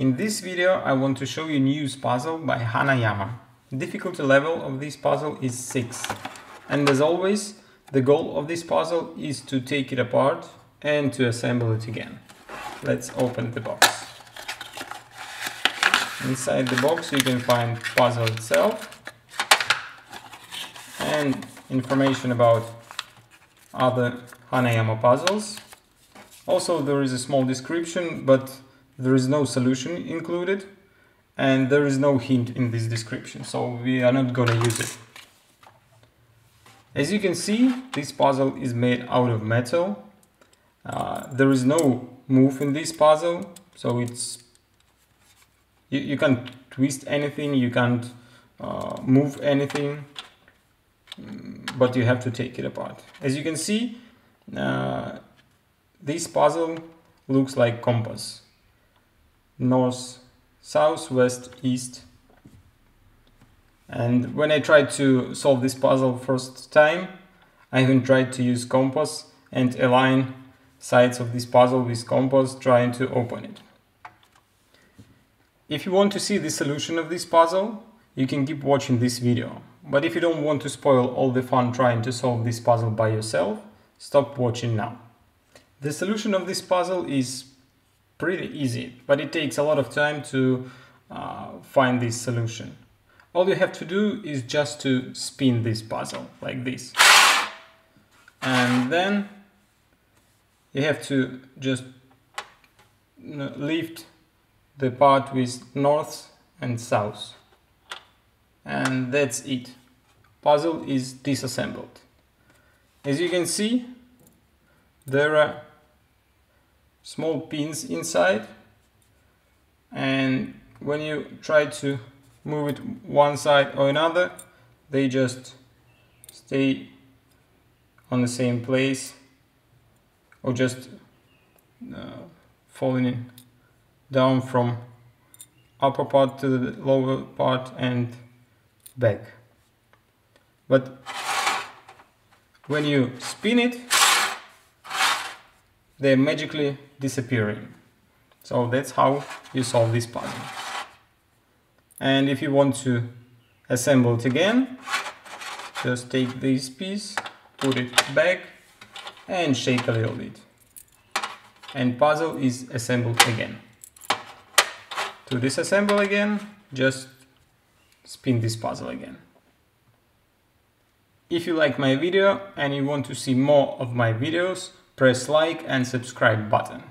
In this video I want to show you News puzzle by Hanayama. Difficulty level of this puzzle is 6. And as always, the goal of this puzzle is to take it apart and to assemble it again. Let's open the box. Inside the box you can find puzzle itself and information about other Hanayama puzzles. Also there is a small description, but there is no solution included and there is no hint in this description, so we are not gonna use it. As you can see, this puzzle is made out of metal. There is no move in this puzzle, so it's you can't twist anything, you can't move anything, but you have to take it apart. As you can see, this puzzle looks like compass. North, south, west, east. And when I tried to solve this puzzle first time, I even tried to use compass and align sides of this puzzle with compass, trying to open it. If you want to see the solution of this puzzle, you can keep watching this video. But if you don't want to spoil all the fun trying to solve this puzzle by yourself, stop watching now. The solution of this puzzle is pretty easy, but it takes a lot of time to find this solution. All you have to do is just to spin this puzzle like this. And then you have to just lift the part with north and south. And that's it. Puzzle is disassembled. As you can see, there are small pins inside, and when you try to move it one side or another, they just stay on the same place or just falling down from upper part to the lower part and back. But when you spin it, they're magically disappearing. So that's how you solve this puzzle. And if you want to assemble it again, just take this piece, put it back and shake a little bit. And puzzle is assembled again. To disassemble again, just spin this puzzle again. If you like my video and you want to see more of my videos, press like and subscribe button.